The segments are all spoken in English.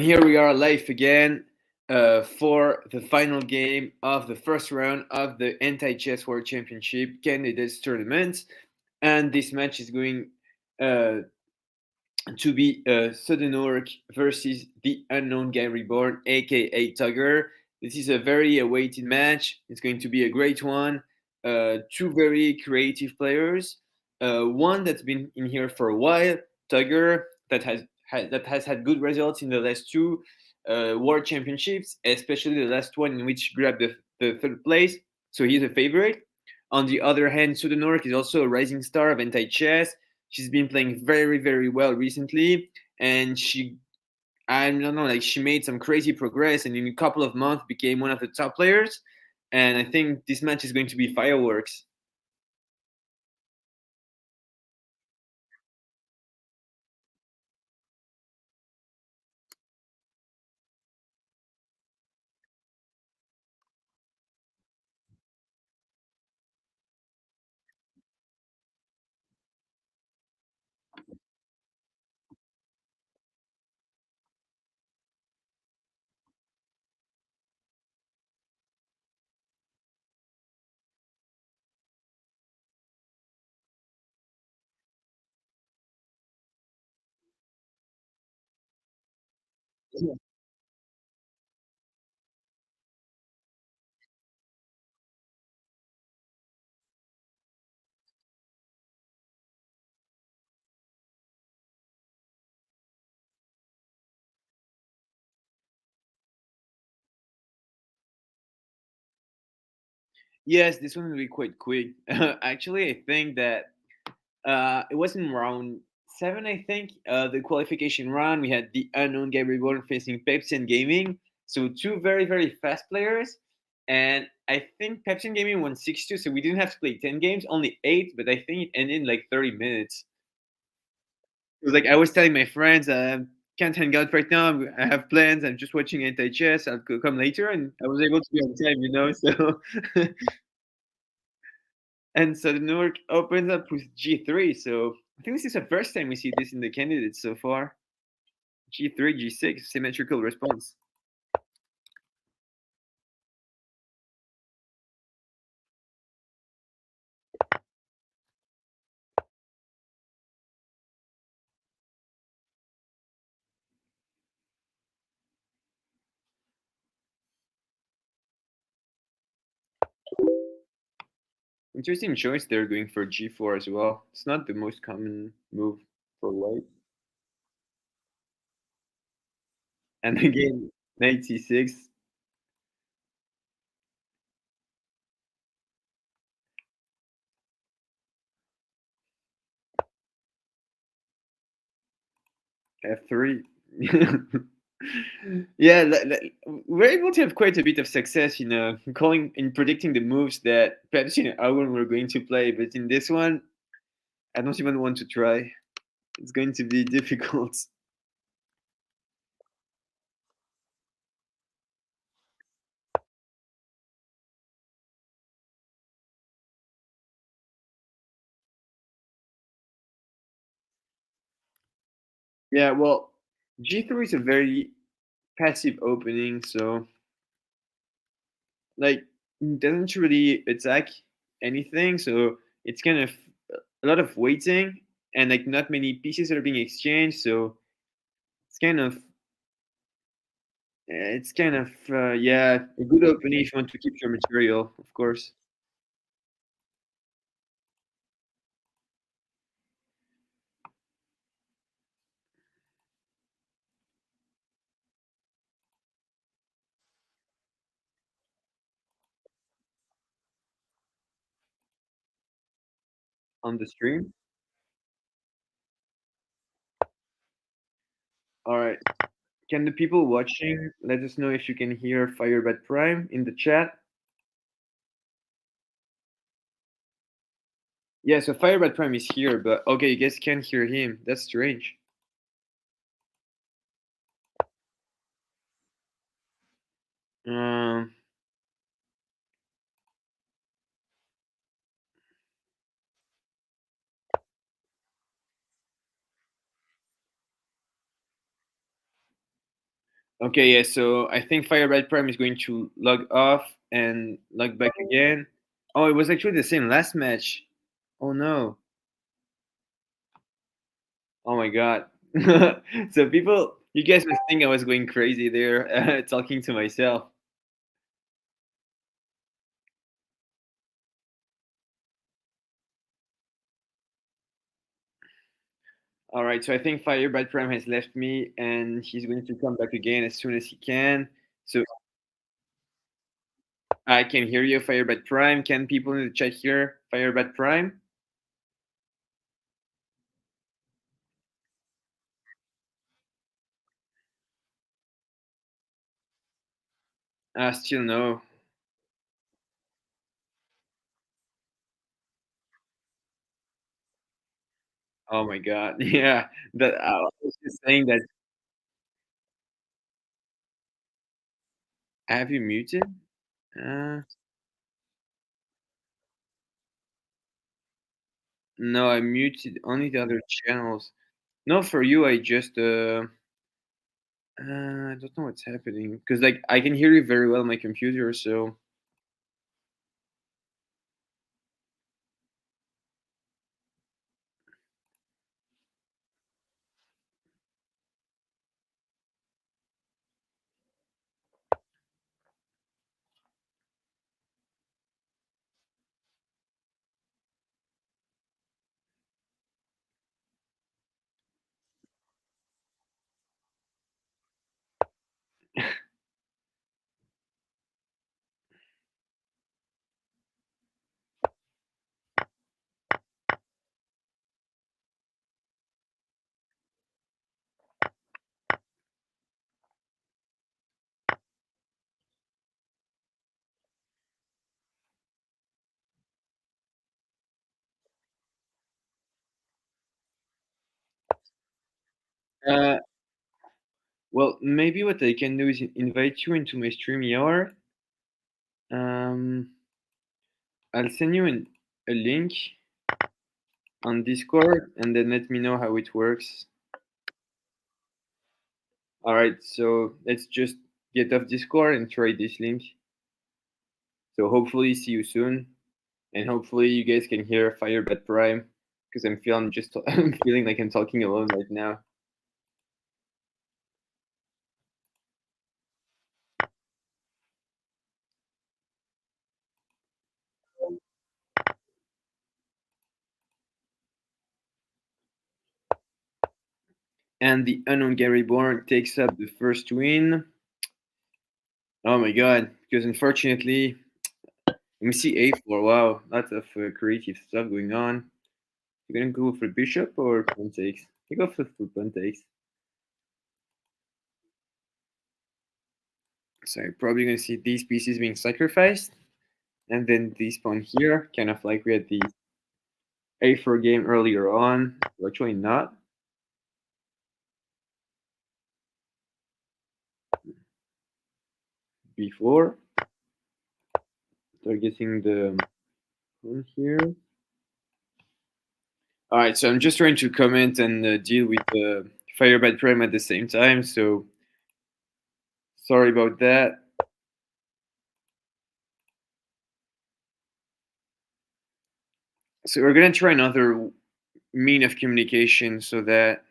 here we are live again for the final game of the first round of the Antichess World Championship Candidates Tournament. And this match is going uh, to be sudenruk versus the Unknown Guy Reborn, aka TUGR. This is a very awaited match. It's going to be a great one. Two very creative players. One that's been in here for a while, TUGR, that has had good results in the last two World Championships, especially the last one in which he grabbed the third place. So he's a favorite. On the other hand, sudenruk is also a rising star of anti-chess. She's been playing very, very well recently, and I don't know, like she made some crazy progress, and in a couple of months became one of the top players. And I think this match is going to be fireworks. Yes, this one will be quite quick. Actually, I think that it was in round seven, I think. The qualification round, we had the Unknown Guy Reborn facing Pepsi and Gaming. So two very, very fast players. And I think Pepsi and Gaming won 6-2, so we didn't have to play 10 games, only eight, but I think it ended in like 30 minutes. It was like I was telling my friends, can't hang out right now. I have plans. I'm just watching anti-chess. I'll come later, and I was able to be on time, you know. So, and so the Newark opens up with G3. So I think this is the first time we see this in the candidates so far. G3, G6, symmetrical response. Interesting choice. They're going for G4 as well. It's not the most common move for white. And again, knight C6. F3. Yeah, we're able to have quite a bit of success in calling in predicting the moves that perhaps our were going to play, but in this one, I don't even want to try. It's going to be difficult. Yeah, well, G3 is a very passive opening, so like it doesn't really attack anything, so it's kind of a lot of waiting and like not many pieces are being exchanged, so it's kind of yeah, a good opening if you want to keep your material, of course. On the stream. All right. Can the people watching let us know if you can hear Firebat Prime in the chat? Yeah, so Firebat Prime is here, but okay, you guys can't hear him. That's strange. Um, Okay, yeah. So I think Firebat Prime is going to log off and log back again. Oh, it was actually the same last match. Oh no. Oh my god. So people, you guys must think I was going crazy there, talking to myself. All right, so I think Firebat Prime has left me, and he's going to come back again as soon as he can. So I can hear you, Firebat Prime. Can people in the chat hear Firebat Prime? Still no. Oh my god. Yeah, that I was just saying that. Have you muted? Uh, no, I muted only the other channels. No, for you, I just I don't know what's happening because like I can hear you very well on my computer. So uh, well, maybe what I can do is invite you into my StreamYard. Um, I'll send you a link on Discord, and then let me know how it works. All right, so let's just get off Discord and try this link. So hopefully see you soon, and hopefully you guys can hear Firebat Prime because I'm feeling just I'm feeling like I'm talking alone right now. And the unknown Gary Bourne takes up the first win. Oh my god! Because unfortunately, let me see A4. Wow, lots of creative stuff going on. You're gonna go for bishop or pawn takes? You go for pawn takes. So you're probably gonna see these pieces being sacrificed, and then this pawn here, kind of like we had the A4 game earlier on. Actually, not. B4. Targeting the pawn here. All right, so I'm just trying to comment and deal with the Firebat Prime at the same time. So sorry about that. So we're gonna try another mean of communication so that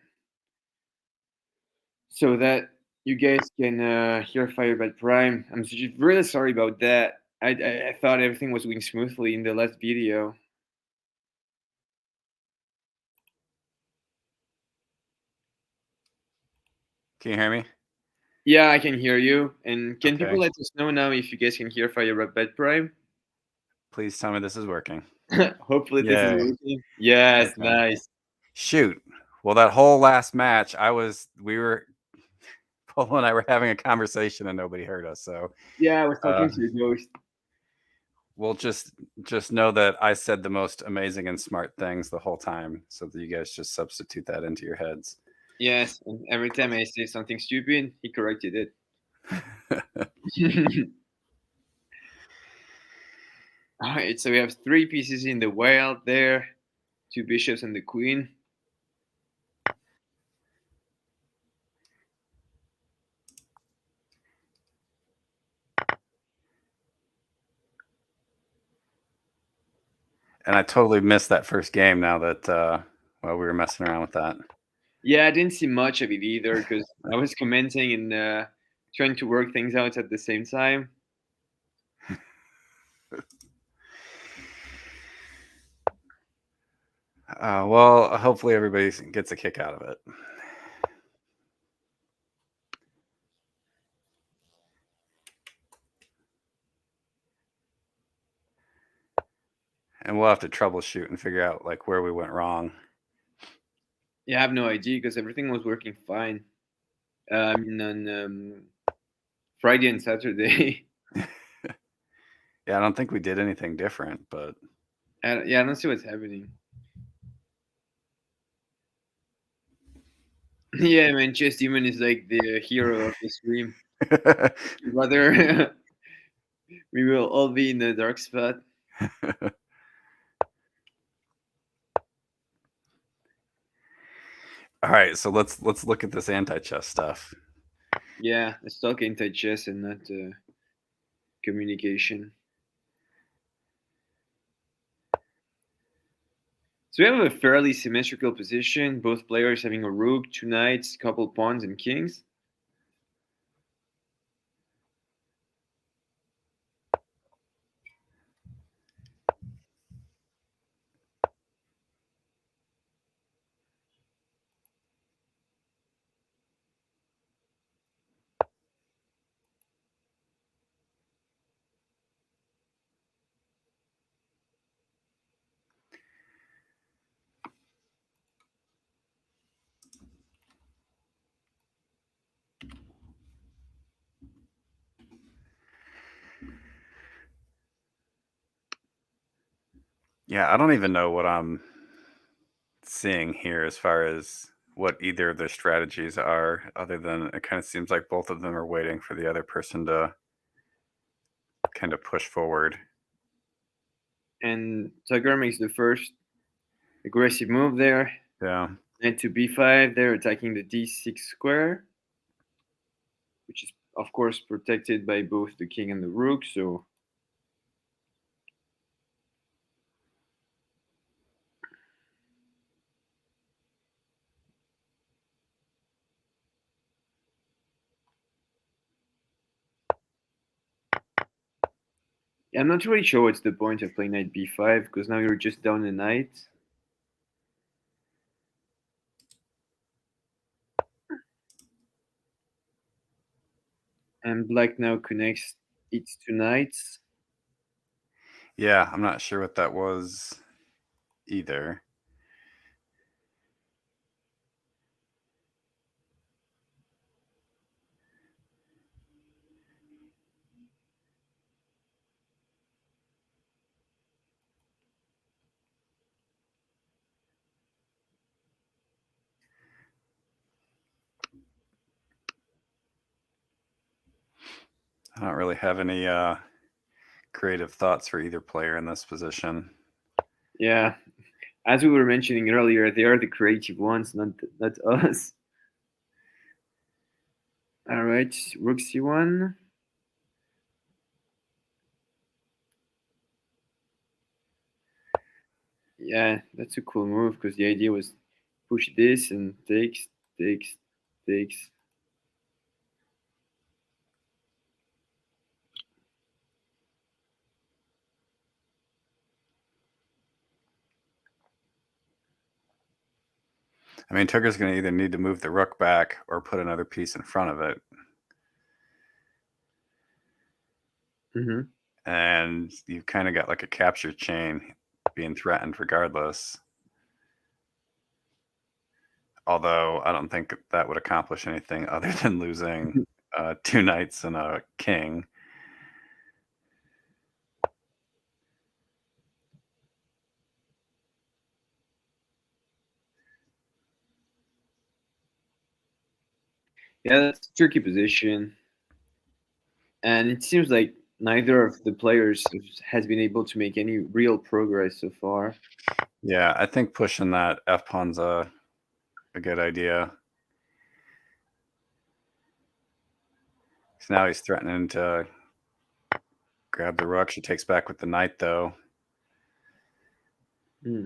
you guys can hear Firebat Prime. I'm really sorry about that. I thought everything was going smoothly in the last video. Can you hear me? Yeah, I can hear you. And can people Okay. let us know now if you guys can hear Firebat Prime? Please tell me this is working. Hopefully this is Yay. working. Yes, Okay. nice. Shoot. Well, that whole last match, we were, Polo and I were having a conversation and nobody heard us. So Yeah, I was uh, talking to your ghost. we'll just know that I said the most amazing and smart things the whole time, so that you guys just substitute that into your heads. Yes, and every time I say something stupid, he corrected it. All right, so we have three pieces in the wild there, two bishops and the queen. And I totally missed that first game now that while we were messing around with that. Yeah, I didn't see much of it either because I was commenting and trying to work things out at the same time. Well, hopefully everybody gets a kick out of it. And we'll have to troubleshoot and figure out like where we went wrong. Yeah, I have no idea because everything was working fine. I mean, on Friday and Saturday. Yeah, I don't think we did anything different, but I don't see what's happening. Yeah, man, Chess Demon is like the hero of the stream. Brother, we will all be in the dark spot. All right, so let's look at this anti-chess stuff. Yeah, let's talk anti-chess and not communication. So we have a fairly symmetrical position, both players having a rook, two knights, couple pawns, and kings. Yeah, I don't even know what I'm seeing here as far as what either of their strategies are, other than it kind of seems like both of them are waiting for the other person to kind of push forward. And TUGR makes the first aggressive move there. Yeah. Knight to b5, they're attacking the d6 square, which is, of course, protected by both the king and the rook. So yeah, I'm not really sure what's the point of playing knight b5 because now you're just down a knight. And black now connects its two knights. Yeah, I'm not sure what that was either. I don't really have any creative thoughts for either player in this position. Yeah, as we were mentioning earlier, they are the creative ones, not us. All right, rook c1. Yeah, that's a cool move because the idea was push this and takes, takes, takes. I mean, TUGR's going to either need to move the rook back or put another piece in front of it. Mm-hmm. And you've kind of got like a capture chain being threatened regardless. Although I don't think that would accomplish anything other than losing two knights and a king. Yeah, that's a tricky position. And it seems like neither of the players has been able to make any real progress so far. Yeah, I think pushing that F pawn's a good idea. So now he's threatening to grab the rook. She takes back with the knight, though. Hmm.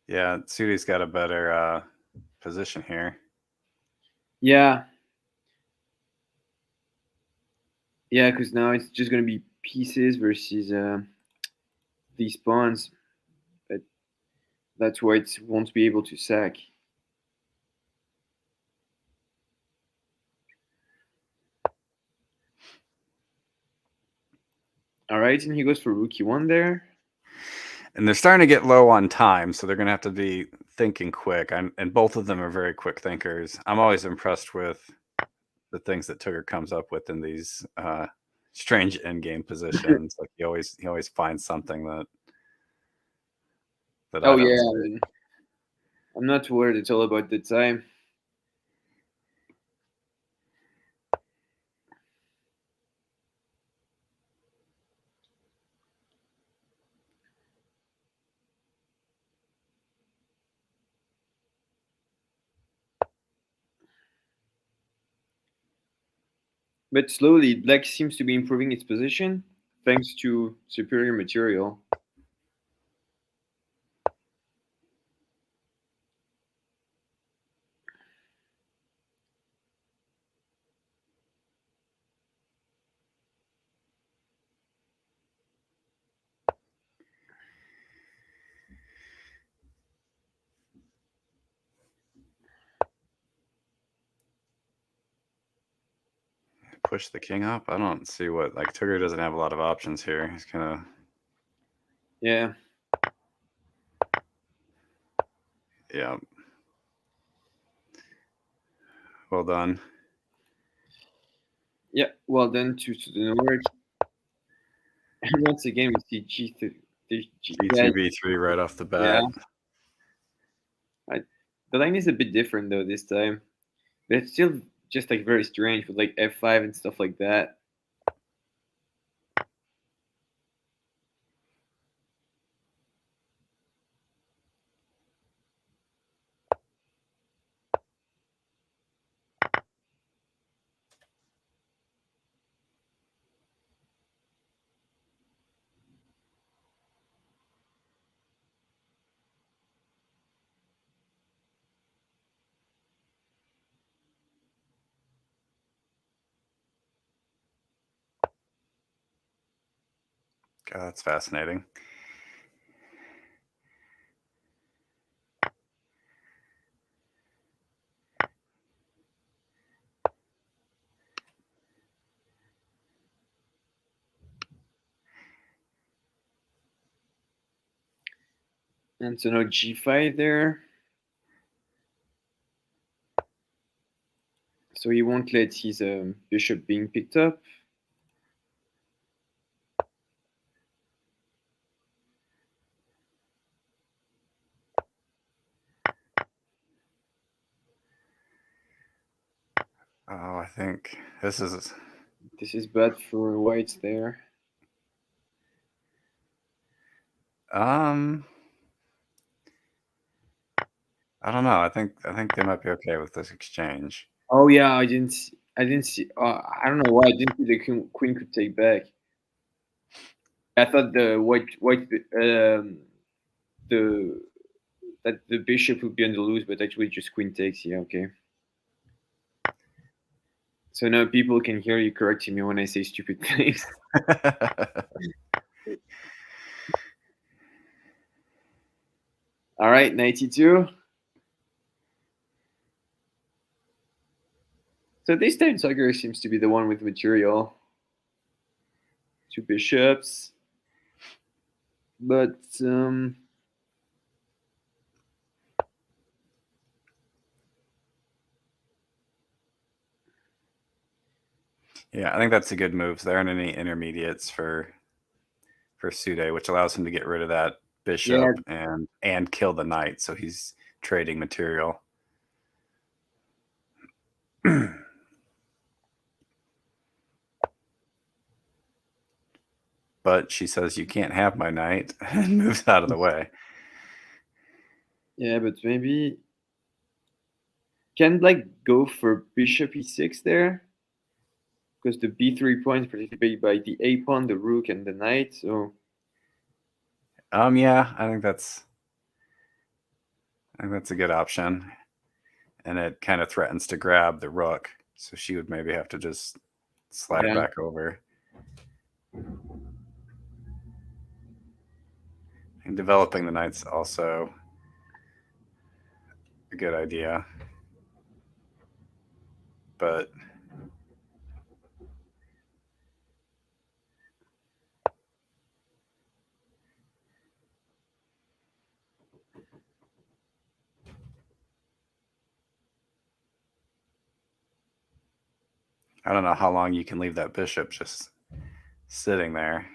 Yeah, Sudi's got a better position here. Yeah. Yeah, because now it's just gonna be pieces versus these pawns. But that's why it won't be able to sack. All right, and he goes for rook e1 there. And they're starting to get low on time, so they're going to have to be thinking quick. And both of them are very quick thinkers. I'm always impressed with the things that TUGR comes up with in these strange endgame positions. Like he always finds something that I Oh don't yeah, see. I mean, I'm not worried at all about the time. But slowly, black seems to be improving its position thanks to superior material. Push the king up. I don't see what, like, TUGR doesn't have a lot of options here. He's kind of, Yeah. yeah. Well done. Yeah, well done to the Norwich. And once again, we see yeah, G2 B3 right off the yeah. bat. The line is a bit different though this time, but it's still just like very strange with like f5 and stuff like that. God, that's fascinating. And so now g5 there. So he won't let his bishop being picked up. Oh, I think this is bad for whites there. I don't know. I think they might be okay with this exchange. Oh yeah, I didn't see. I don't know why I didn't see the queen could take back. I thought the white the that the bishop would be on the loose, but actually just queen takes. Yeah, okay. So now people can hear you correcting me when I say stupid things. All right, 92. So this time TUGR seems to be the one with material. Two bishops. But Yeah, I think that's a good move. There aren't any intermediates for Sude, which allows him to get rid of that yeah, bishop and kill the knight. So he's trading material. But she says you can't have my knight and moves out of the way. yeah, but maybe can like go for bishop e6 there. because the b3 pawn is participated by the a pawn, the rook, and the knight. So yeah, I think that's a good option, and it kind of threatens to grab the rook, so she would maybe have to just slide it yeah, back over. And developing the knight's also a good idea, but I don't know how long you can leave that bishop just sitting there.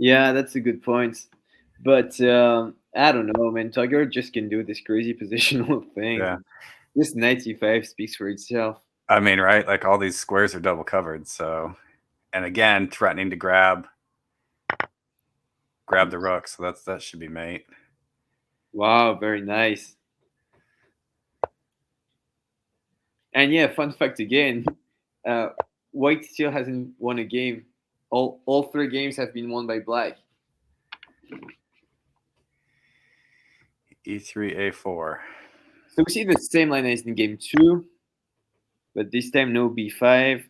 yeah, that's a good point. But I don't know, man. TUGR just can do this crazy positional thing. Yeah. This knight c5 speaks for itself. I mean, right? Like all these squares are double covered, so, and again, threatening to grab the rook, so that should be mate. Wow, very nice. And yeah, fun fact again, White still hasn't won a game. All three games have been won by Black. E3, A4. So we see the same line as in game 2, but this time no b5.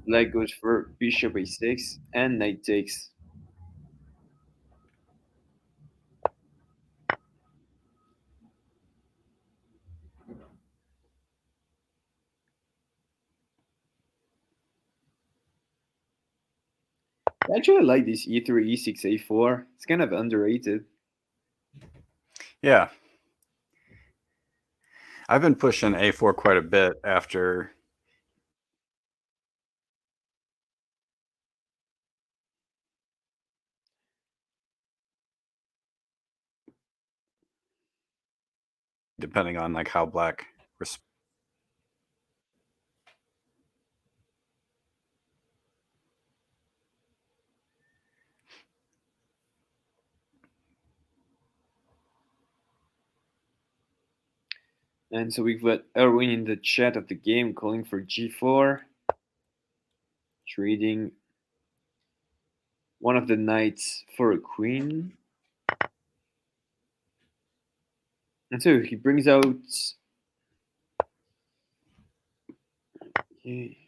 Black goes for bishop a6 and knight takes. I actually like this e3, e6, a4. It's kind of underrated. Yeah. I've been pushing A4 quite a bit after depending on like how Black And so we've got Erwin in the chat of the game calling for g4, trading one of the knights for a queen. And so he brings out. Okay.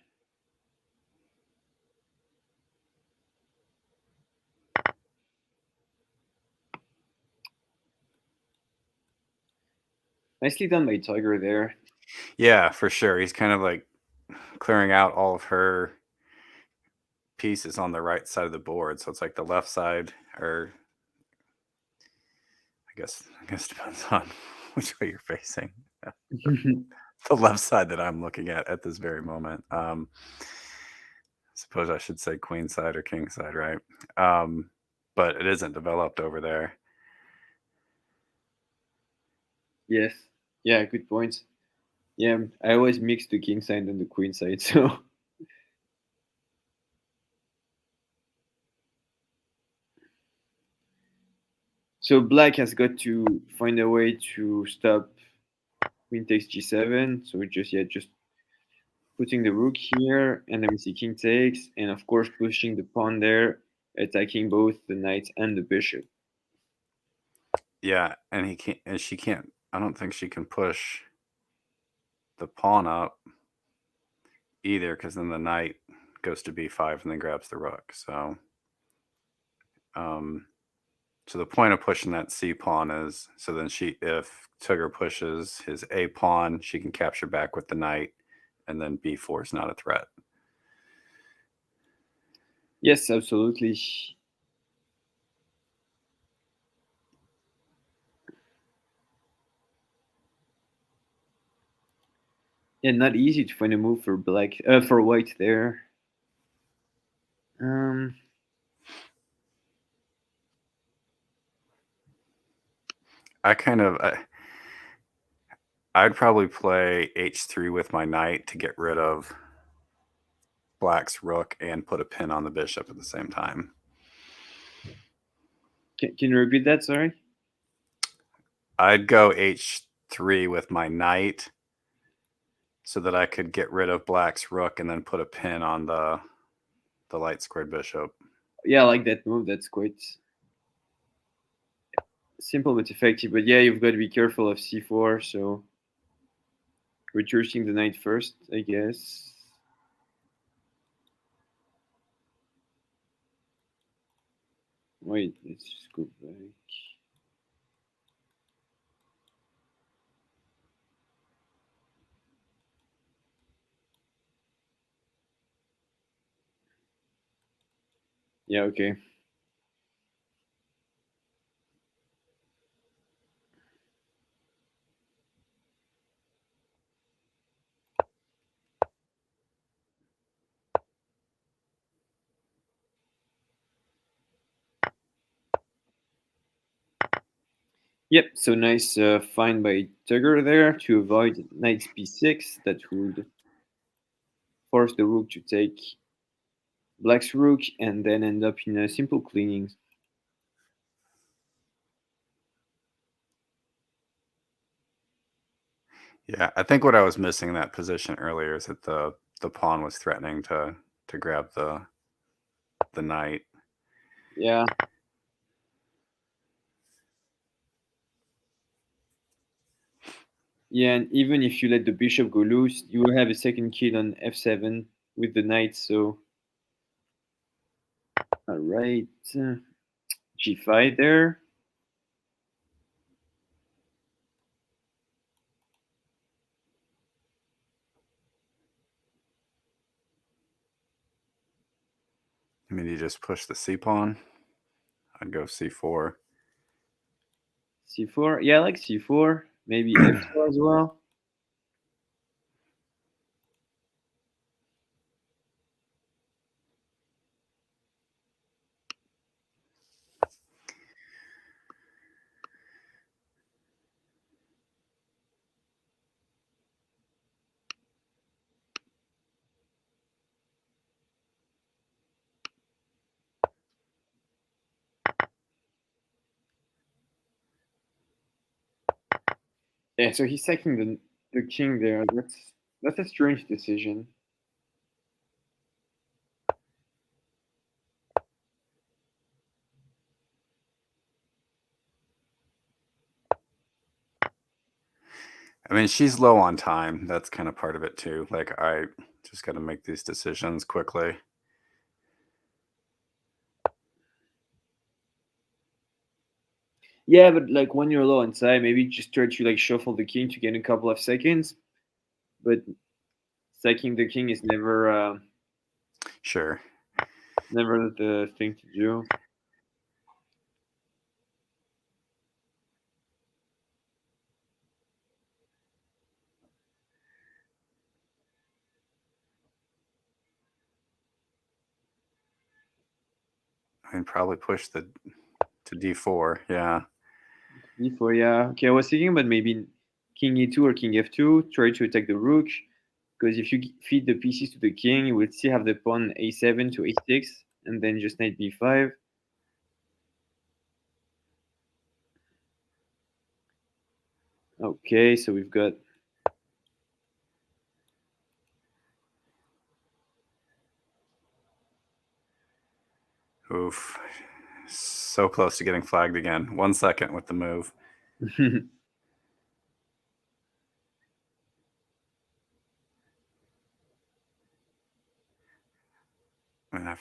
Nicely done by TUGR there. Yeah, for sure. He's kind of like clearing out all of her pieces on the right side of the board. So it's like the left side, or I guess depends on which way you're facing. The left side that I'm looking at this very moment. Suppose I should say queen side or king side, right? But it isn't developed over there. Yes. Yeah, good points. Yeah, I always mix the king side and the queen side, so. So Black has got to find a way to stop queen takes g7. So just putting the rook here, and then we see king takes, and of course pushing the pawn there, attacking both the knight and the bishop. Yeah, and he can't, and she can't. I don't think she can push the pawn up either, because then the knight goes to b5 and then grabs the rook. So, so the point of pushing that c pawn is so then if TUGR pushes his a pawn, she can capture back with the knight, and then b4 is not a threat. Yes, absolutely. Yeah, not easy to find a move for for white there. I'd probably play h3 with my knight to get rid of Black's rook and put a pin on the bishop at the same time. Can you repeat that? Sorry. I'd go h3 with my knight so that I could get rid of black's rook and then put a pin on the light squared bishop. Yeah, I like that move. That's quite simple but effective. But yeah, you've got to be careful of c4. So retreating the knight first, I guess. Wait, let's just go back. Yeah, okay. Yep, so nice find by TUGR there to avoid knight b6. That would force the rook to take black's rook and then end up in a simple cleaning. Yeah, I think what I was missing in that position earlier is that the pawn was threatening to grab the knight. Yeah. Yeah, and even if you let the bishop go loose, you will have a second kill on f7 with the knight, so... Alright. g5 there. I mean, you just push the c pawn. I'd go c4. c4. Yeah, I like c4. Maybe f4 as well. Yeah, so he's taking the king there. That's a strange decision. I mean, she's low on time. That's kind of part of it too. Like, I just got to make these decisions quickly. Yeah, but like when you're low on time, maybe just try to like shuffle the king to gain a couple of seconds. But sacking the king is Sure. never the thing to do. I mean, probably push to d4. Yeah. Before, yeah. Okay, I was thinking about maybe king e2 or king f2, try to attack the rook. Because if you feed the pieces to the king, you will still have the pawn a7 to a6, and then just knight b5. Okay, so we've got... Oof. So close to getting flagged again. 1 second with the move. And I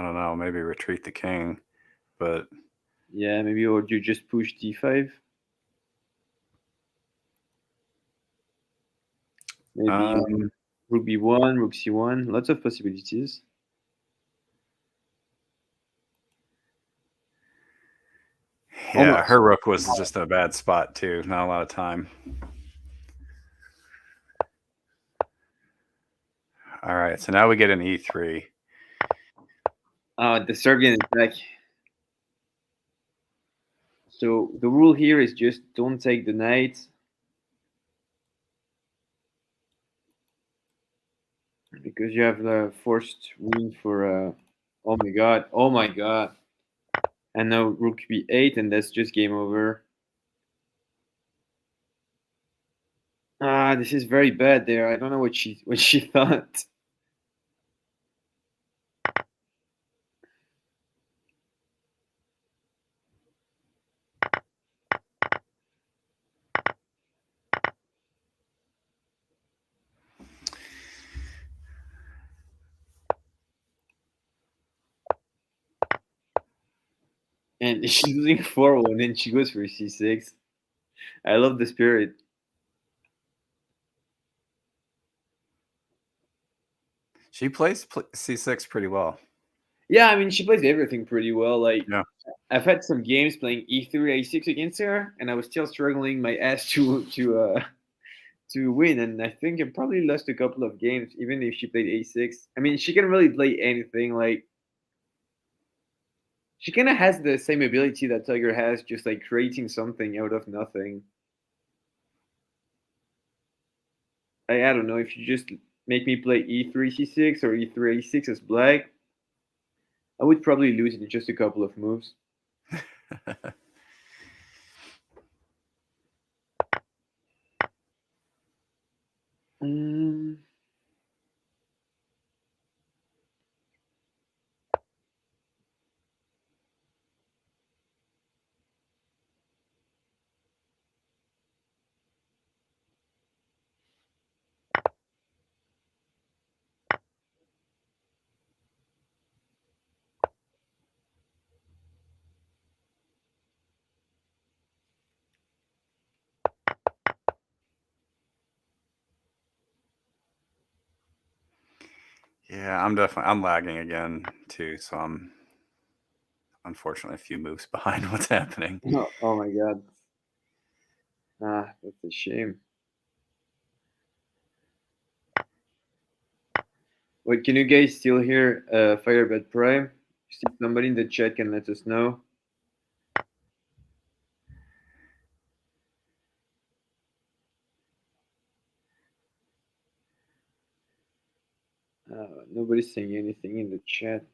don't know. Maybe retreat the king, but Yeah, maybe, or you just push d5. Maybe rook b1, rook c1. Lots of possibilities. yeah, Almost. her rook was just a bad spot too. Not a lot of time. All right, so now we get an e3. The Serbian is back. So the rule here is just don't take the knight. Because you have the forced win for... oh my god, oh my god. And now rook b8, and that's just game over. Ah, this is very bad there. I don't know what she thought. And she's losing 4-1 and she goes for c6. I love the spirit. She plays c6 pretty well. Yeah, I mean she plays everything pretty well. Like Yeah. I've had some games playing e3, a6 against her, and I was still struggling my ass to win. And I think I probably lost a couple of games, even if she played a6. I mean, she can really play anything. Like she kind of has the same ability that TUGR has, just like creating something out of nothing. I don't know if you just make me play e3 c6 or e3 a6 as black, I would probably lose in just a couple of moves. Mm. Yeah, I'm lagging again too, so I'm unfortunately a few moves behind what's happening. Oh my god. Ah, that's a shame. Wait, can you guys still hear Firebird Prime? See if somebody in the chat can let us know. Nobody's saying anything in the chat.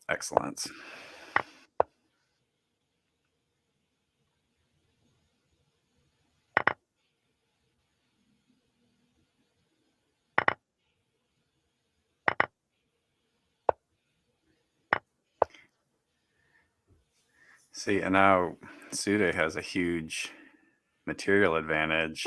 Excellent. See, and now Sude has a huge material advantage.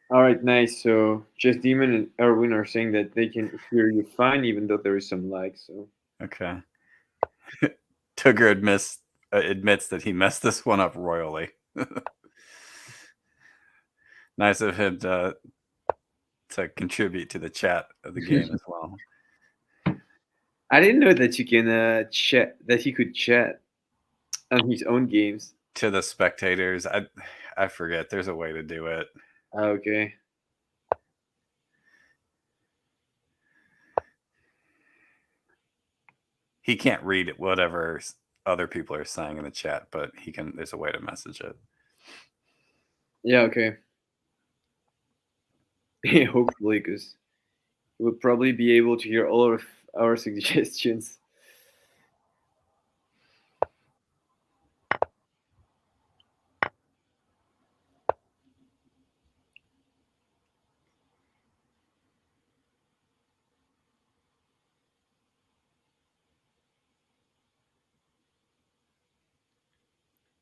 All right, nice. So Chess Demon and Erwin are saying that they can hear you fine, even though there is some lag. So Okay. TUGR admits that he messed this one up royally. Nice of him to contribute to the chat of the game as well. I didn't know that you can chat, that he could chat on his own games. To the spectators, I forget. There's a way to do it. Okay. He can't read whatever other people are saying in the chat, but he can. There's a way to message it. Yeah. Okay. Hopefully, because he would probably be able to hear all of our suggestions.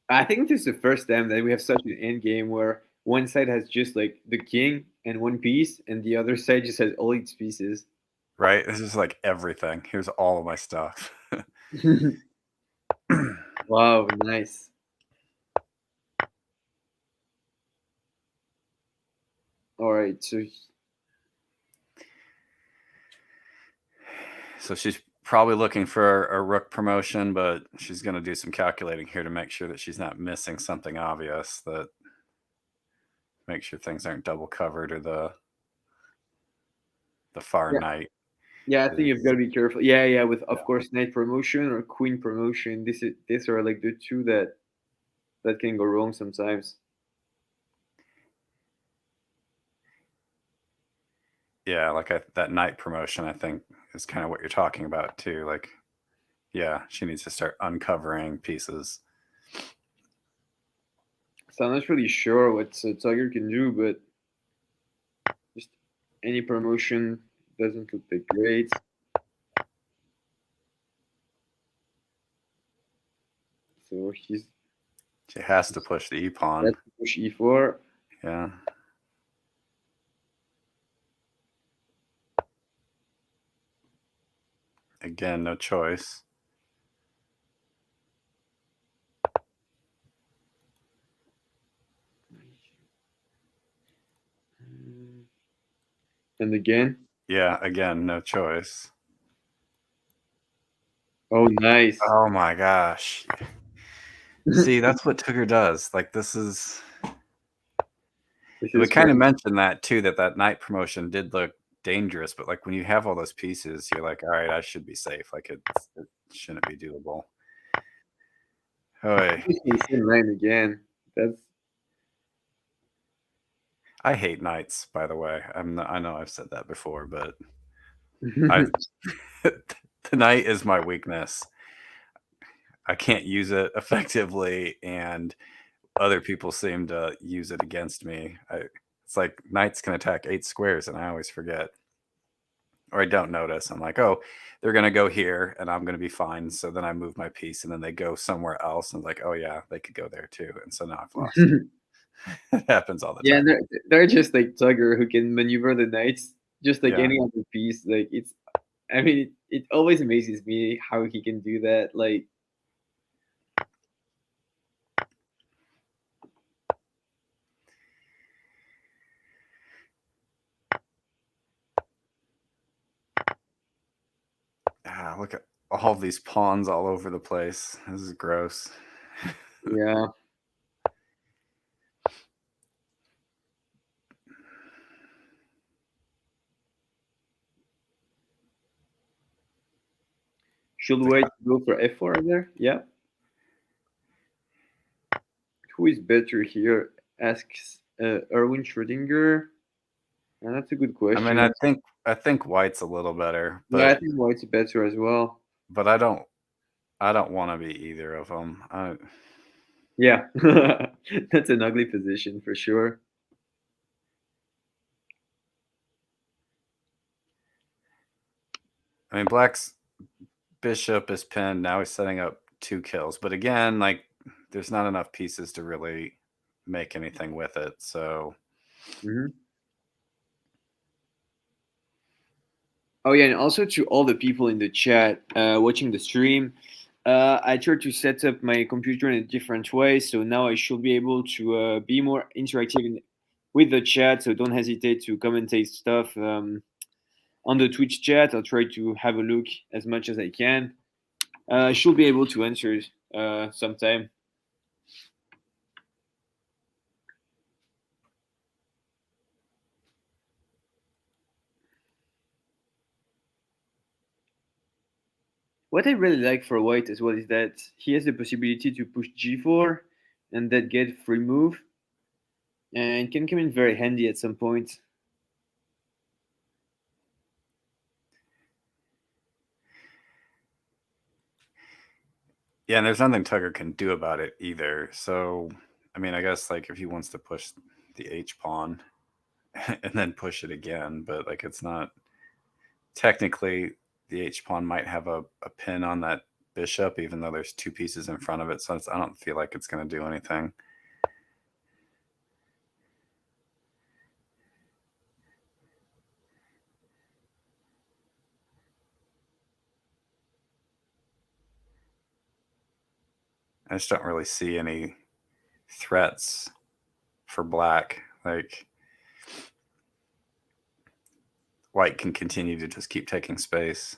I think this is the first time that we have such an end game where one side has just like the king and one piece, and the other side just has all its pieces. Right? This is like everything. Here's all of my stuff. Wow, nice. All right, So she's probably looking for a rook promotion, but she's going to do some calculating here to make sure that she's not missing something obvious, that make sure things aren't double covered, or the far yeah, knight yeah. I think you've got is to be careful. Yeah, yeah. With yeah. of course knight promotion or queen promotion. These are like the two that can go wrong sometimes. Yeah, like that knight promotion, I think, is kind of what you're talking about too. Like, yeah, she needs to start uncovering pieces. So I'm not really sure what TUGR can do, but just any promotion doesn't look that great. So She has to push the e pawn. that's push e4. Yeah. Again, no choice. And again. Yeah, again, no choice. Oh, nice. Oh my gosh. See, that's what TUGR does. Like, this is. This We is kind of crazy. mentioned that too, that knight promotion did look dangerous, but like when you have all those pieces, you're like, all right, I should be safe. Like it shouldn't be doable. Oh, Same line again. That's I hate knights, by the way. I know I've said that before, but I the knight is my weakness. I can't use it effectively, and other people seem to use it against me. It's like knights can attack 8 squares, and I always forget. Or I don't notice. I'm like, oh, they're gonna go here, and I'm gonna be fine. So then I move my piece, and then they go somewhere else, and like, oh yeah, they could go there too, and so now I've lost. It happens all the yeah. time. They're just like TUGR who can maneuver the knights just like Yeah, any other piece. Like it's. I mean, it always amazes me how he can do that. Like look at all these pawns all over the place. This is gross. yeah. Should White go for f4 there? Yeah. Who is better here? Asks Erwin Schrödinger. And that's a good I mean, question. I think white's a little better, Yeah, I but think White's better as well. I don't want to be either of them. Yeah, that's an ugly position for sure. I mean, black's bishop is pinned. Now he's setting up 2 kills, but again, like there's not enough pieces to really make anything with it. So Hmm. Oh yeah, and also to all the people in the chat watching the stream, I tried to set up my computer in a different way, so now I should be able to be more interactive with the chat. So don't hesitate to commentate stuff on the Twitch chat. I'll try to have a look as much as I can. I should be able to answer sometime. What I really like for White as well is that he has the possibility to push g4 and that get free move, and can come in very handy at some point. yeah, and there's nothing TUGR can do about it either. So I mean, I guess like if he wants to push the H pawn and then push it again, but like it's not technically the H pawn might have a pin on that bishop, even though there's 2 pieces in front of it. So I don't feel like it's going to do anything. I just don't really see any threats for black. Like white can continue to just keep taking space.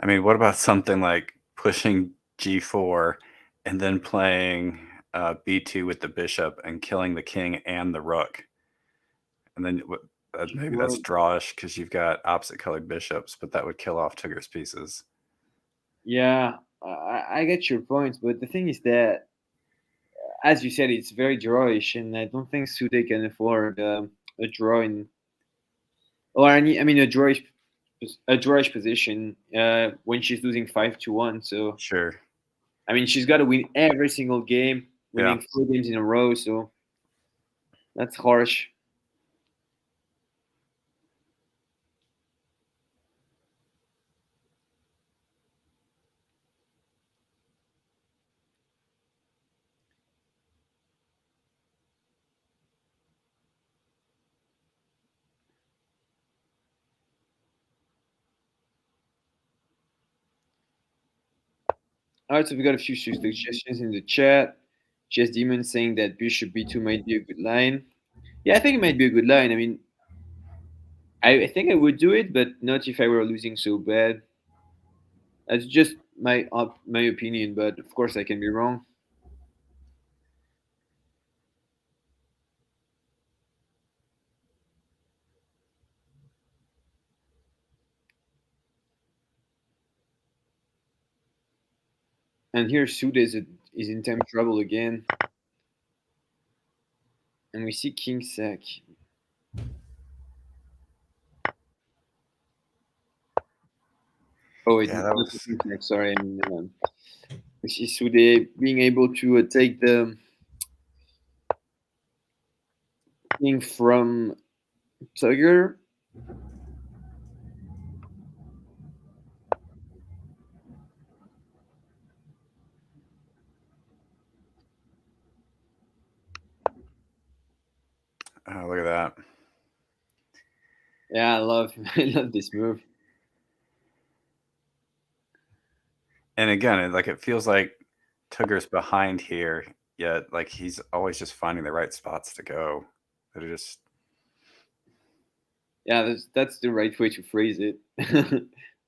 I mean, what about something like pushing g4 and then playing b2 with the bishop and killing the king and the rook. And then maybe that's drawish because you've got opposite colored bishops, but that would kill off TUGR's pieces. Yeah, I get your point, but the thing is that, as you said, it's very drawish, and I don't think Sude can afford a draw in, or any, I mean, a drawish position when she's losing 5-1. So Sure. I mean, she's got to win every single game, winning 4 games in a row. So that's harsh. All right, so we got a few suggestions in the chat. Chess Demon saying that Bishop B2 might be a good line. Yeah, I think it might be a good line. I mean, I think I would do it, but not if I were losing so bad. That's just my opinion, but of course I can be wrong. And here Sude is in time trouble again, and we see King Sack. Oh, it's Yeah, not that the was. King Sack. Sorry, I mean we see Sude being able to take the king from TUGR. Oh, look at that. Yeah, I love I love this move. And again, it feels like TUGR's behind here, yet like he's always just finding the right spots to go. That are just. Yeah, that's the right way to phrase it.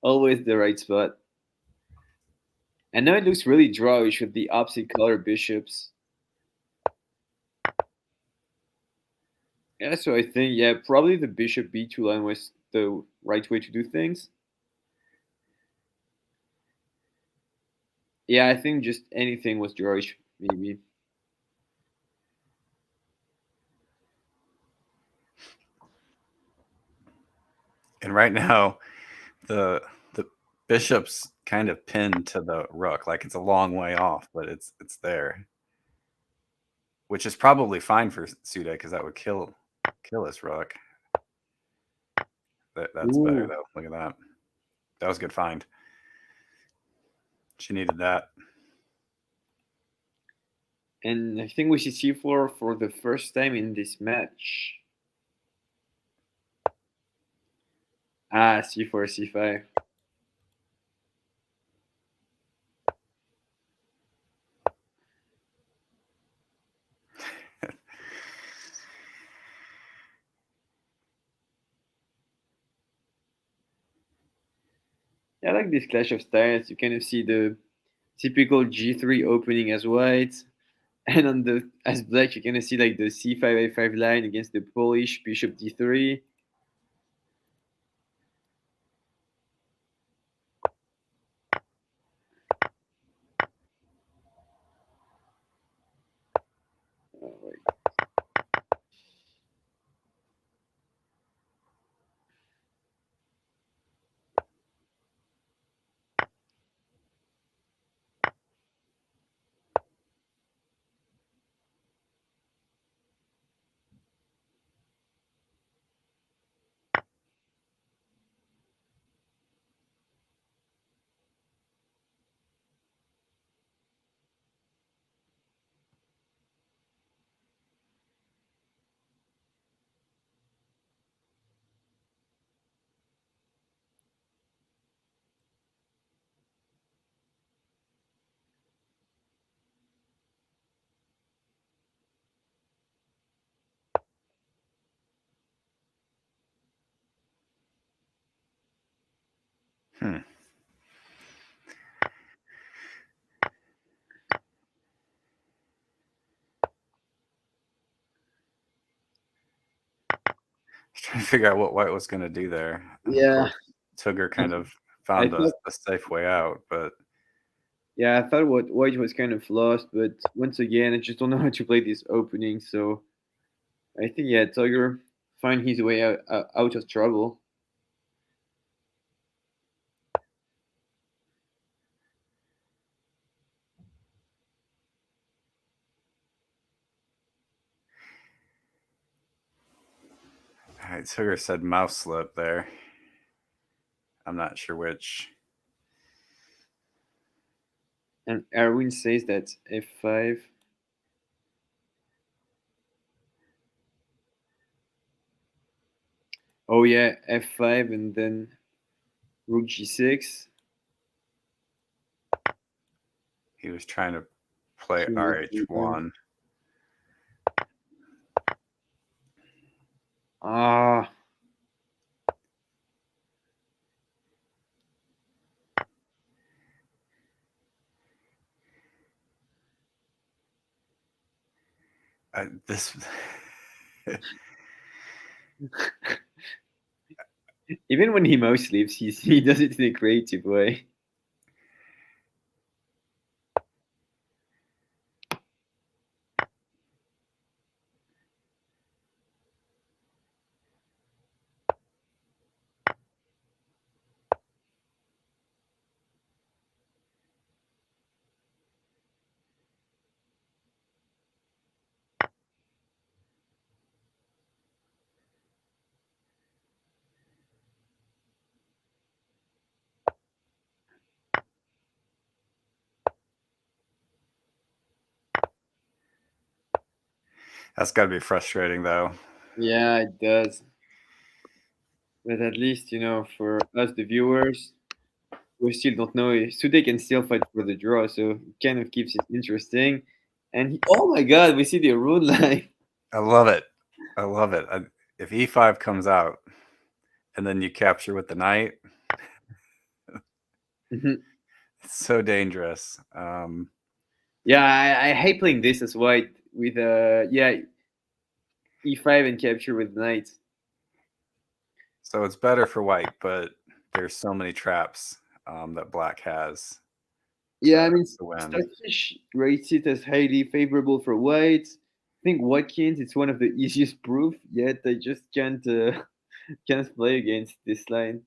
Always the right spot. And now it looks really drawish with the opposite color bishops. Yeah, so I think, yeah, probably the bishop b2 line was the right way to do things. Yeah, I think just anything was drawish, maybe. And right now, the bishop's kind of pinned to the rook, like it's a long way off, but it's there, which is probably fine for Sude because that would kill his rook. That's better Ooh. though. Look at that. That was a good find. She needed that. And I think we see c4 for the first time in this match. Ah, c4, c5. Yeah, I like this clash of styles. You kind of see the typical g3 opening as white, and on the as black you kind of see like the c5 a5 line against the Polish bishop d3. Hmm. trying to figure out what white was going to do there. And of Yeah, course, TUGR kind of I found a thought. safe way out, but Yeah, I thought what white was kind of lost, but once again, I just don't know how to play this opening. So I think yeah, Tiger find his way out of trouble. all right, TUGR said mouse slip there. I'm not sure which. And Erwin says that f5. Oh yeah, f5 and then rook g6. He was trying to play King f1. RH1. Ah, This even when he mouse sleeps, he does it in a creative way. that's got to be frustrating, though. Yeah, it does. But at least for us, the viewers, we still don't know if Sude can still fight for the draw, so it kind of keeps it interesting. And oh my God, we see the rune line. I love it. I love it. If E5 comes out and then you capture with the knight, Mhm. it's so dangerous. Yeah, I hate playing this as white with yeah e5 and capture with knight. So it's better for white, but there's so many traps that black has Yeah, to, I mean, to win. Starfish rates it as highly favorable for white. I think Watkins it's one of the easiest proof, yet I just can't play against this line.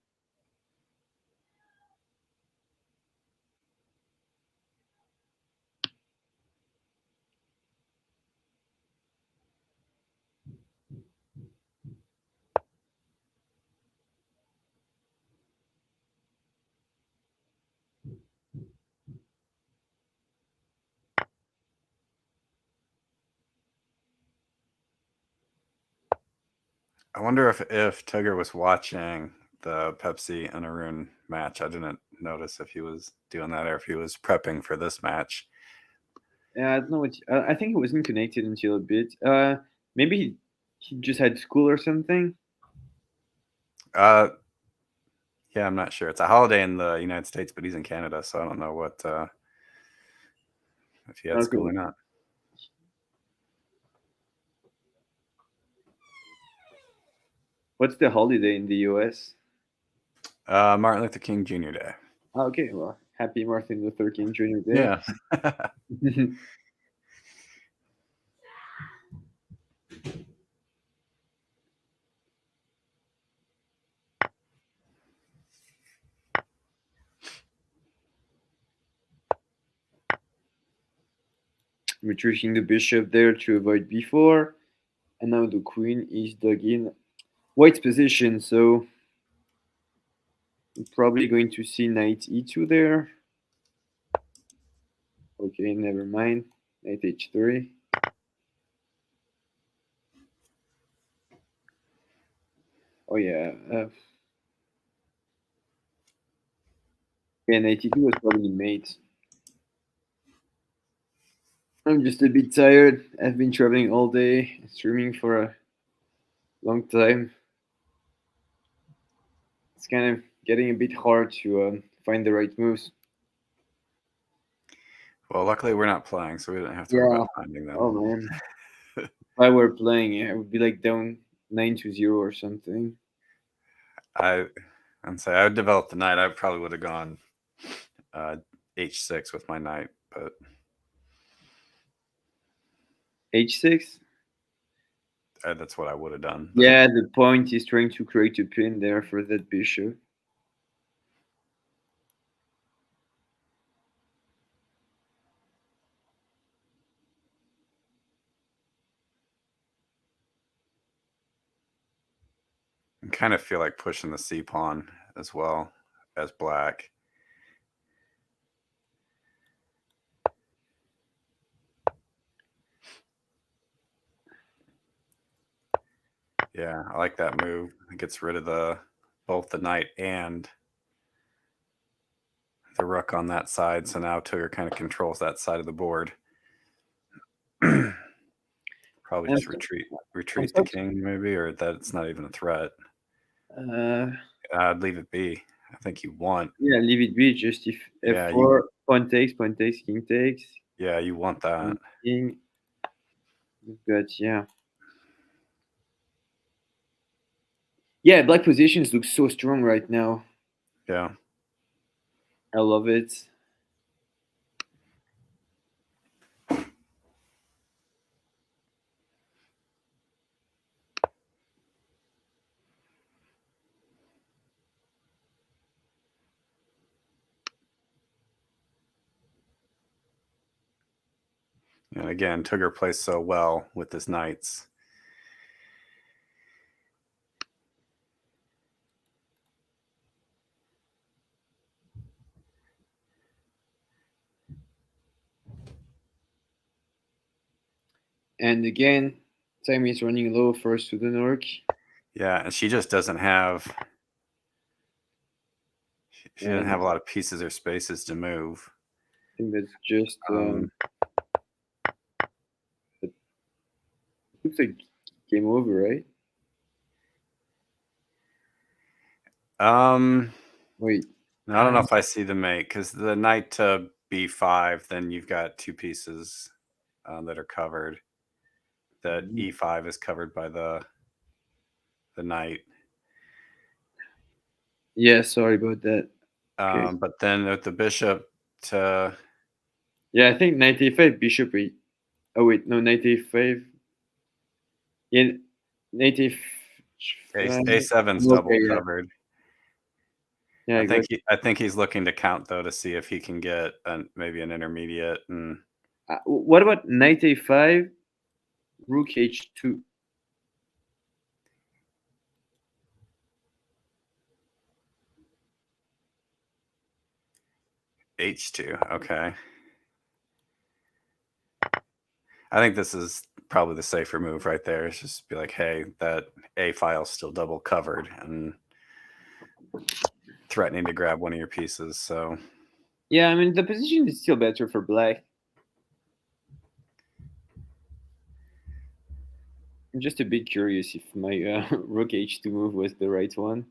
I wonder if TUGR was watching the Pepsi and Arun match. I didn't notice if he was doing that or if he was prepping for this match. Yeah, I don't know what. I think he wasn't connected until a bit. Maybe he just had school or something. Uh, yeah, I'm not sure. It's a holiday in the United States, but he's in Canada, so I don't know what if he had school Okay. or not. What's the holiday in the U.S.? Martin Luther King Jr. Day. Okay, well, happy Martin Luther King Jr. Day. Yeah. Retreating the bishop there to avoid b4, and now the queen is dug in white's position, so I'm probably going to see knight e2 there. Okay, never mind. Knight h3. Oh yeah. Yeah, knight e2 was probably mate. I'm just a bit tired. I've been traveling all day, streaming for a long time. It's kind of getting a bit hard to find the right moves. Well, luckily we're not playing, so we didn't have to worry Yeah. about finding them. Oh man. If I were playing, I would be like down 9-0 or something. I'm say I would develop the knight. I probably would have gone h6 with my knight, but H6. that's what I would have done. But Yeah, the point is trying to create a pin there for that bishop. I kind of feel like pushing the c pawn as well as black. Yeah, I like that move. It gets rid of both the knight and the rook on that side. So now TUGR kind of controls that side of the board. Probably just retreat the king maybe, or that it's not even a threat. I'd leave it be. I think you want. Yeah, leave it be. Just if f4, pawn takes, king takes. Yeah, you want that. King. But yeah. Yeah, black positions look so strong right now. Yeah. I love it. And again, TUGR plays so well with his knights. And again, time is running low for sudenruk. Yeah, and she just doesn't have. She didn't have a lot of pieces or spaces to move. I think that's just. It looks like game over, right? Wait. I don't know if I see the mate because the knight to b5, then you've got two pieces that are covered. That e5 is covered by the knight. Yeah, sorry about that. Okay. But then with the bishop to. Yeah, I think knight a5, bishop a. Oh wait, no, knight a5. Yeah, knight a5. A7's double covered. Yeah, I think he's looking to count though to see if he can get maybe an intermediate. And what about knight a5, rook h2? h2, okay. I think this is probably the safer move right there. It's just be like, hey, that A file's still double covered and threatening to grab one of your pieces. So yeah, I mean the position is still better for black. I'm just a bit curious if my rook h2 move was the right one.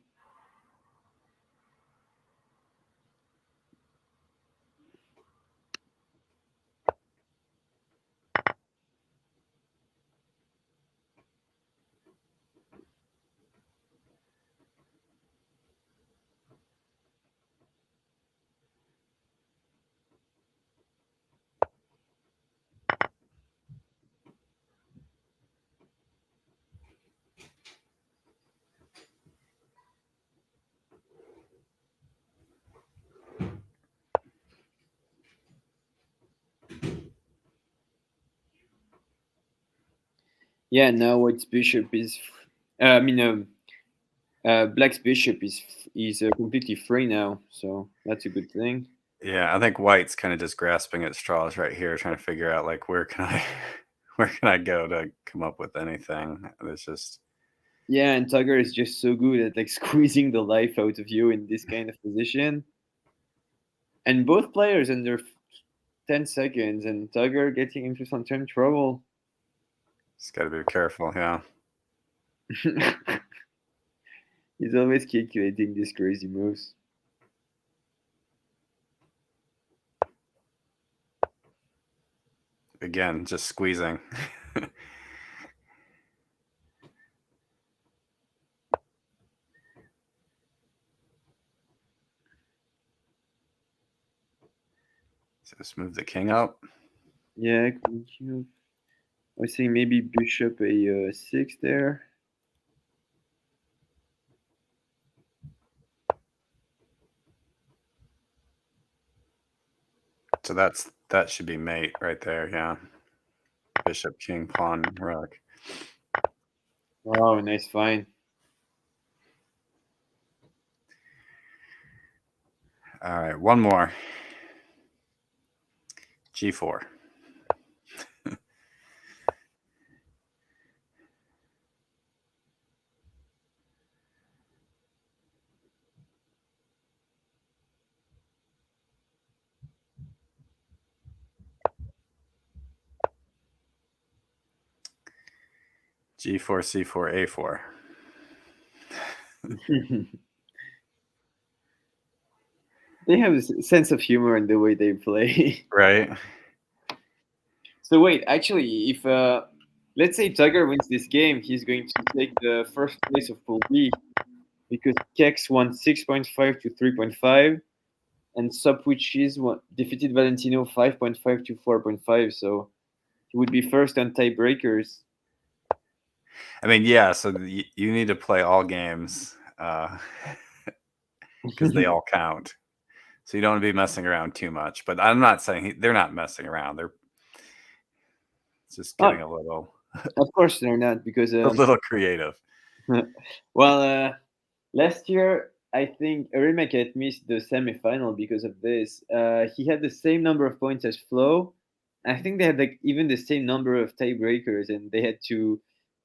Yeah, now white's bishop is. Black's bishop is completely free now, so that's a good thing. yeah, I think white's kind of just grasping at straws right here, trying to figure out like where can I go to come up with anything. It's just. Yeah, and TUGR is just so good at like squeezing the life out of you in this kind of position. And both players under 10 seconds, and TUGR getting into some time trouble. Just got to be careful, yeah. He's always calculating these crazy moves. Again, just squeezing. So just move the king up. Yeah, queen cube. I was saying maybe bishop a6 there. So that should be mate right there, yeah. Bishop, king, pawn, rook. Oh, nice find. All right, one more. G4. G4, C4, A4. They have a sense of humor in the way they play. Right? So wait, actually, if let's say TUGR wins this game, he's going to take the first place of Pool B because Kex won 6.5 to 3.5, and Sopwichis defeated Valentino 5.5 to 4.5. So he would be first on tiebreakers. I mean, yeah. So you need to play all games because they all count. So you don't want to be messing around too much. But I'm not saying they're not messing around. They're just getting a little, Of course they're not because a little creative. well, last year I think Arimaket missed the semifinal because of this. He had the same number of points as Flo. I think they had like even the same number of tiebreakers, and they had to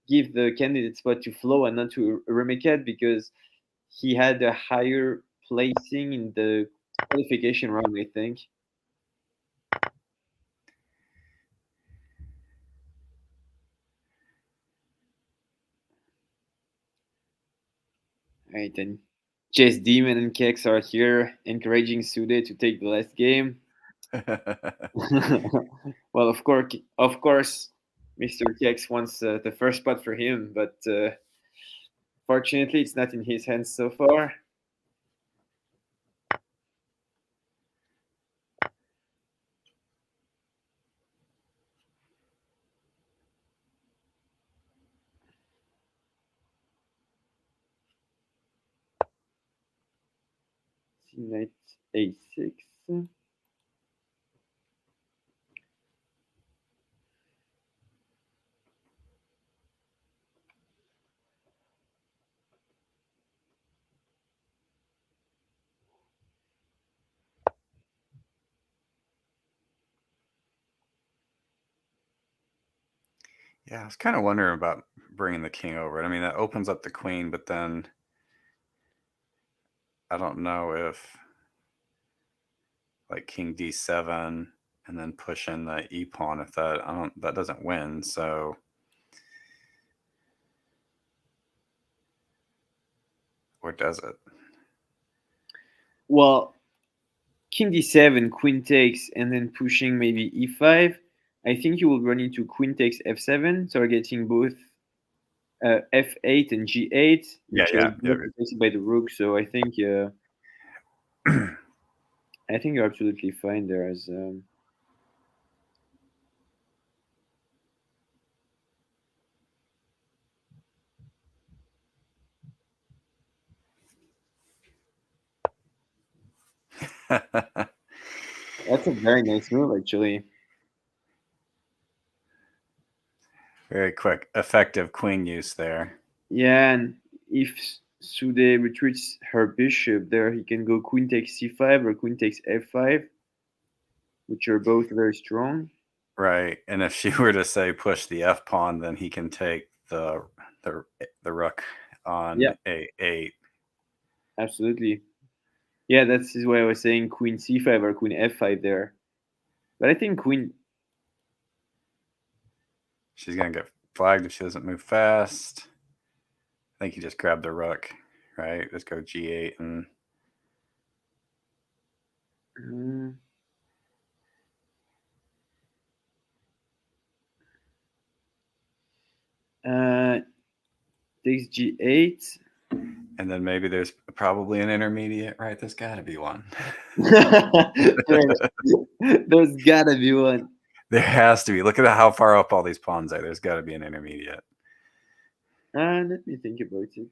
give the candidate spot to Flo and not to Arimaket because he had a higher placing in the qualification round. I think. Right, and Chess Demon and Kex are here encouraging Sude to take the last game. Well, of course, Mr. Kex wants the first spot for him, but fortunately, it's not in his hands so far. Knight a6. Yeah, I was kind of wondering about bringing the king over. I mean, that opens up the queen, but then I don't know if like king d7 and then push in the e pawn if that doesn't win. So or does it? Well, king d7, queen takes, and then pushing maybe e5. I think you will run into queen takes f7, targeting both f8 and g8, which are Yeah. both replaced by the rook. So I think you're absolutely fine there. As that's a very nice move, actually. Very quick, effective queen use there. Yeah, and if Sude retreats her bishop there, he can go queen takes c5 or queen takes f5, which are both very strong. Right. And if she were to say push the f pawn, then he can take the rook on Yeah, a8. absolutely. Yeah, that's why I was saying queen c5 or queen f5 there. But I think queen. She's gonna get flagged if she doesn't move fast. I think you just grab the rook, right? Just go g8 and Mm, uh, takes g8. and then maybe there's probably an intermediate, right? There's got to be one. There's gotta be one. There has to be. Look at how far up all these pawns are. There's got to be an intermediate. Let me think about it.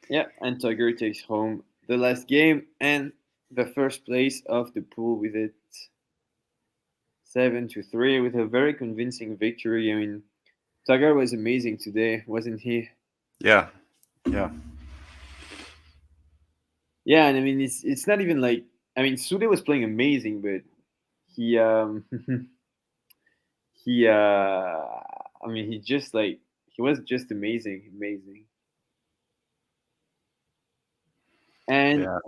Yeah, and TUGR takes home the last game and the first place of the pool with it 7-3 with a very convincing victory. I mean, TUGR was amazing today, wasn't he? Yeah. Yeah. Yeah, and I mean it's not even like, I mean, Sude was playing amazing, but he he I mean he just like he was just amazing. And Yeah.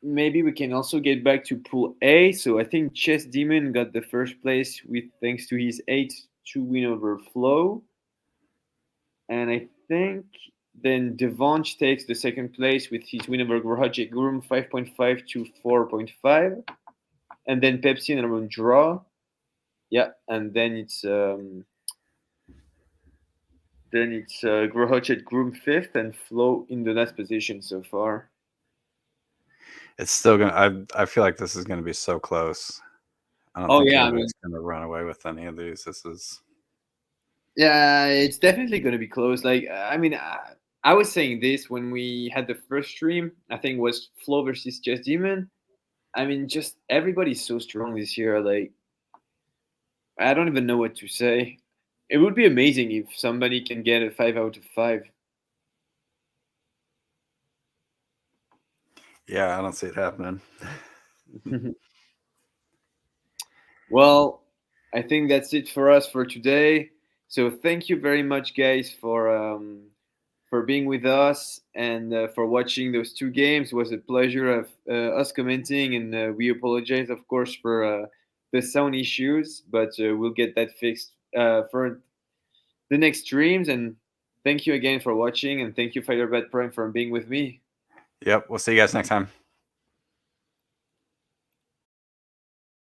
maybe we can also get back to Pool A. So I think Chess Demon got the first place with thanks to his 8-2 win over Flow. And I think then Devanch takes the second place with his win over Grohajek Gurum 5.5 to 4.5. And then Pepsi and Ramon draw. Yeah, and then it's Grohajek Gurum fifth and Flow in the last position so far. It's still gonna. I feel like this is gonna be so close. I don't Oh think yeah, I mean, anybody's gonna run away with any of these. This is. yeah, it's definitely going to be close. Like, I mean, I was saying this when we had the first stream. I think it was Flow versus Chess Demon. I mean, just everybody's so strong this year. Like, I don't even know what to say. It would be amazing if somebody can get a 5 out of 5. Yeah, I don't see it happening. Well, I think that's it for us for today. So thank you very much, guys, for being with us and for watching those two games. It was a pleasure of us commenting, and we apologize, of course, for the sound issues, but we'll get that fixed for the next streams. And thank you again for watching, and thank you, Firebird Prime, for being with me. Yep. We'll see you guys next time.